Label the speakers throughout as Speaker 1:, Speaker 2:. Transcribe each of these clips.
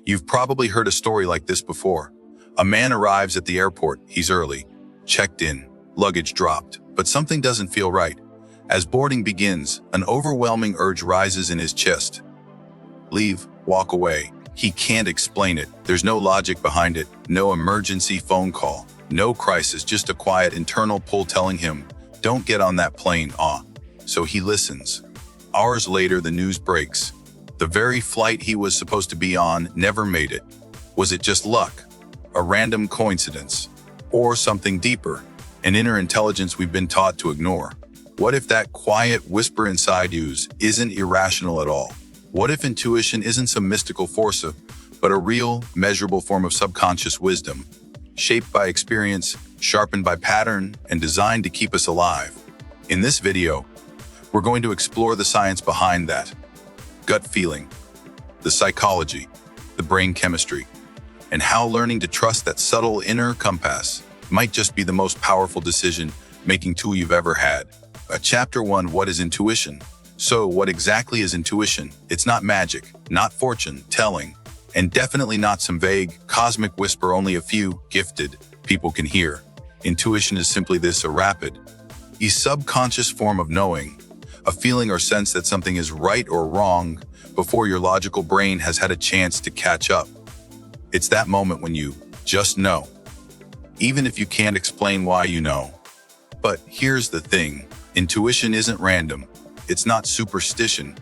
Speaker 1: You've probably heard a story like this before. A man arrives at the airport, he's early, checked in, luggage dropped, but something doesn't feel right. As boarding begins, an overwhelming urge rises in his chest. Leave, walk away. He can't explain it. There's no logic behind it, no emergency phone call, no crisis, just a quiet internal pull telling him, don't get on that plane, So he listens. Hours later, the news breaks. The very flight he was supposed to be on never made it. Was it just luck? A random coincidence? Or something deeper? An inner intelligence we've been taught to ignore? What if that quiet whisper inside you isn't irrational at all? What if intuition isn't some mystical force, but a real, measurable form of subconscious wisdom, shaped by experience, sharpened by pattern, and designed to keep us alive? In this video, we're going to explore the science behind that. Gut feeling, the psychology, the brain chemistry, and how learning to trust that subtle inner compass might just be the most powerful decision-making tool you've ever had. Chapter 1, what is intuition? So, what exactly is intuition? It's not magic, not fortune telling, and definitely not some vague, cosmic whisper only a few gifted people can hear. Intuition is simply this, a rapid, subconscious form of knowing, a feeling or sense that something is right or wrong before your logical brain has had a chance to catch up. It's that moment when you just know, even if you can't explain why you know. But here's the thing, intuition isn't random. It's not superstition.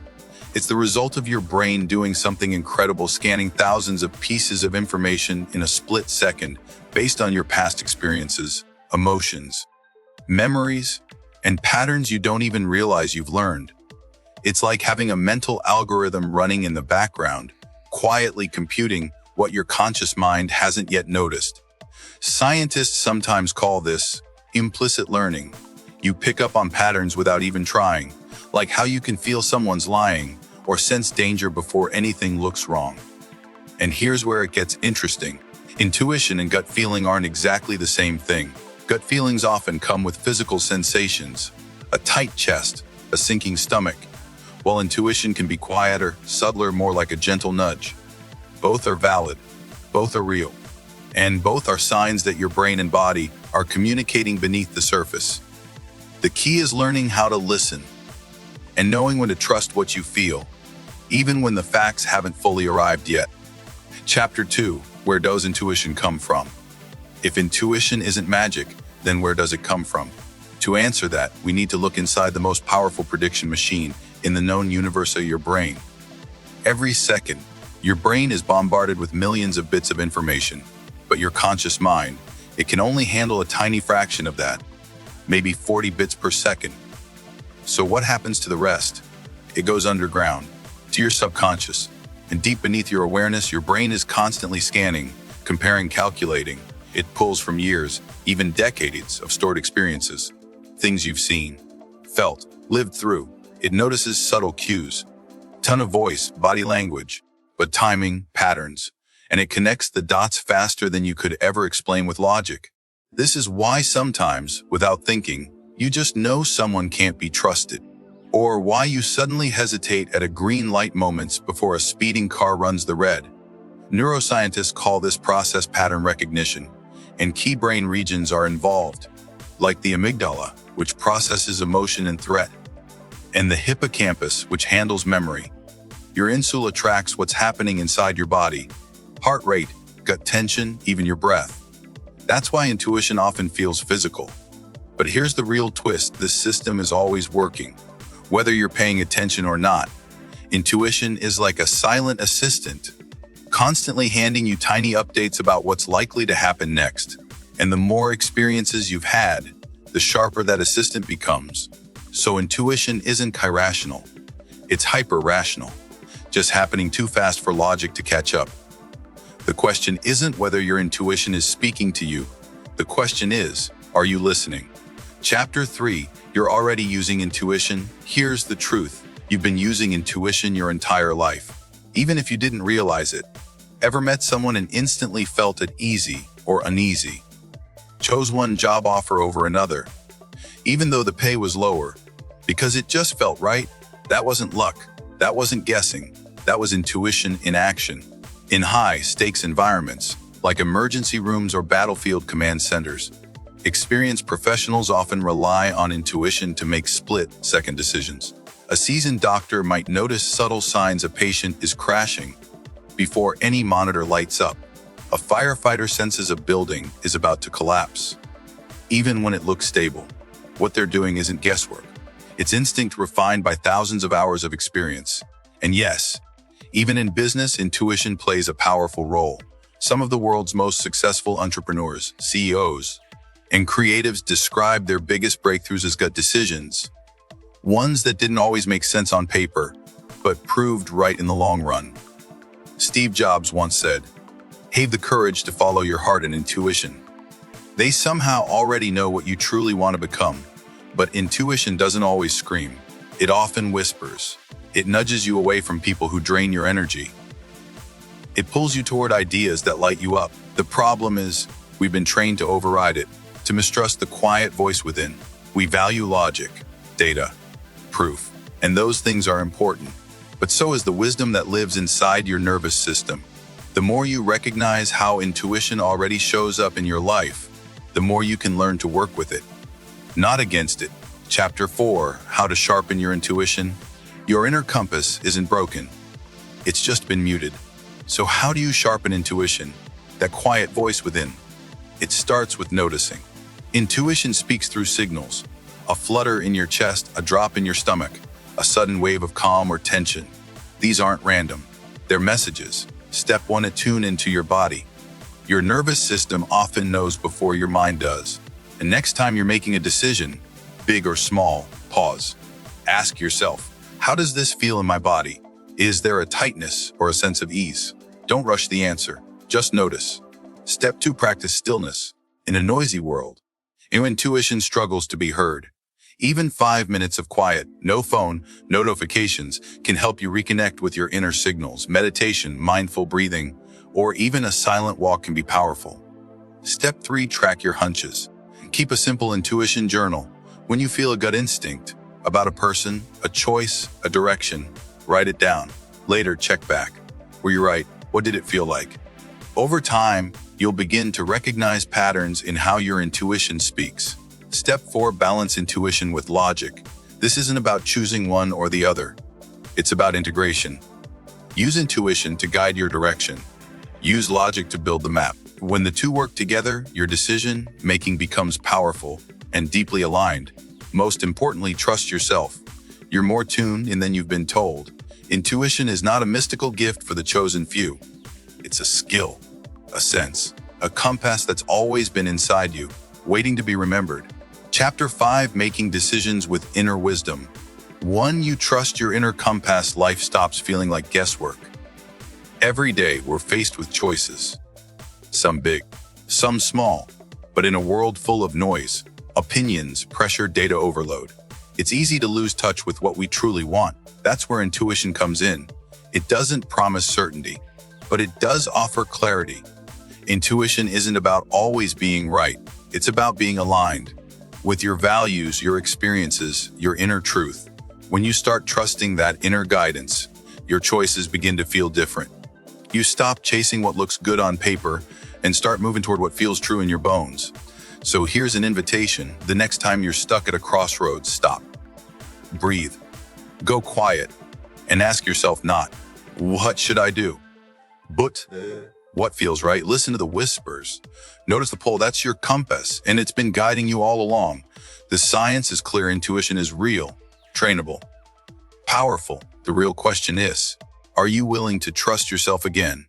Speaker 1: It's the result of your brain doing something incredible, scanning thousands of pieces of information in a split second based on your past experiences, emotions, memories, and patterns you don't even realize you've learned. It's like having a mental algorithm running in the background, quietly computing what your conscious mind hasn't yet noticed. Scientists sometimes call this implicit learning. You pick up on patterns without even trying, like how you can feel someone's lying or sense danger before anything looks wrong. And here's where it gets interesting. Intuition and gut feeling aren't exactly the same thing. Gut feelings often come with physical sensations, a tight chest, a sinking stomach, while intuition can be quieter, subtler, more like a gentle nudge. Both are valid, both are real, and both are signs that your brain and body are communicating beneath the surface. The key is learning how to listen and knowing when to trust what you feel, even when the facts haven't fully arrived yet. Chapter 2, where does intuition come from? If intuition isn't magic, then where does it come from? To answer that, we need to look inside the most powerful prediction machine in the known universe, your brain. Every second, your brain is bombarded with millions of bits of information, but your conscious mind, it can only handle a tiny fraction of that, maybe 40 bits per second. So what happens to the rest? It goes underground, to your subconscious, and deep beneath your awareness, your brain is constantly scanning, comparing, calculating. It pulls from years, even decades of stored experiences, things you've seen, felt, lived through. It notices subtle cues, tone of voice, body language, but timing, patterns, and it connects the dots faster than you could ever explain with logic. This is why sometimes, without thinking, you just know someone can't be trusted, or why you suddenly hesitate at a green light moments before a speeding car runs the red. Neuroscientists call this process pattern recognition, and key brain regions are involved, like the amygdala, which processes emotion and threat, and the hippocampus, which handles memory. Your insula tracks what's happening inside your body, heart rate, gut tension, even your breath. That's why intuition often feels physical. But here's the real twist, this system is always working. Whether you're paying attention or not, intuition is like a silent assistant, constantly handing you tiny updates about what's likely to happen next. And the more experiences you've had, the sharper that assistant becomes. So intuition isn't irrational, it's hyper-rational, just happening too fast for logic to catch up. The question isn't whether your intuition is speaking to you. The question is, are you listening? Chapter 3, you're already using intuition. Here's the truth. You've been using intuition your entire life, even if you didn't realize it. Ever met someone and instantly felt at easy or uneasy? Chose one job offer over another, even though the pay was lower, because it just felt right? That wasn't luck. That wasn't guessing. That was intuition in action. In high-stakes environments, like emergency rooms or battlefield command centers, experienced professionals often rely on intuition to make split-second decisions. A seasoned doctor might notice subtle signs a patient is crashing before any monitor lights up. A firefighter senses a building is about to collapse, even when it looks stable. What they're doing isn't guesswork. It's instinct refined by thousands of hours of experience. And yes, even in business, intuition plays a powerful role. Some of the world's most successful entrepreneurs, CEOs, and creatives describe their biggest breakthroughs as gut decisions, ones that didn't always make sense on paper, but proved right in the long run. Steve Jobs once said, "Have the courage to follow your heart and intuition." They somehow already know what you truly want to become, but intuition doesn't always scream. It often whispers. It nudges you away from people who drain your energy. It pulls you toward ideas that light you up. The problem is, we've been trained to override it, to mistrust the quiet voice within. We value logic, data, proof, and those things are important. But so is the wisdom that lives inside your nervous system. The more you recognize how intuition already shows up in your life, the more you can learn to work with it, not against it. Chapter 4, How to Sharpen Your Intuition. Your inner compass isn't broken. It's just been muted. So how do you sharpen intuition, that quiet voice within? It starts with noticing. Intuition speaks through signals. A flutter in your chest, a drop in your stomach, a sudden wave of calm or tension. These aren't random. They're messages. Step 1, attune into your body. Your nervous system often knows before your mind does. And next time you're making a decision, big or small, pause. Ask yourself, how does this feel in my body? Is there a tightness or a sense of ease? Don't rush the answer. Just notice. Step 2, practice stillness. In a noisy world, your intuition struggles to be heard. Even 5 minutes of quiet, no phone, no notifications, can help you reconnect with your inner signals. Meditation, mindful breathing, or even a silent walk can be powerful. Step 3, track your hunches. Keep a simple intuition journal. When you feel a gut instinct about a person, a choice, a direction, write it down. Later, check back. Were you right? What did it feel like? Over time, you'll begin to recognize patterns in how your intuition speaks. Step 4, balance intuition with logic. This isn't about choosing one or the other. It's about integration. Use intuition to guide your direction. Use logic to build the map. When the two work together, your decision-making becomes powerful and deeply aligned. Most importantly, trust yourself. You're more tuned in than you've been told. Intuition is not a mystical gift for the chosen few. It's a skill, a sense, a compass that's always been inside you, waiting to be remembered. Chapter 5, Making Decisions with Inner Wisdom. When you trust your inner compass, life stops feeling like guesswork. Every day, we're faced with choices. Some big, some small, but in a world full of noise, opinions, pressure, data overload, it's easy to lose touch with what we truly want. That's where intuition comes in. It doesn't promise certainty, but it does offer clarity. Intuition isn't about always being right. It's about being aligned with your values, your experiences, your inner truth. When you start trusting that inner guidance, your choices begin to feel different. You stop chasing what looks good on paper and start moving toward what feels true in your bones. So here's an invitation. The next time you're stuck at a crossroads, stop, breathe, go quiet, and ask yourself not, what should I do? But what feels right? Listen to the whispers. Notice the pull. That's your compass, and it's been guiding you all along. The science is clear. Intuition is real, trainable, powerful. The real question is, are you willing to trust yourself again?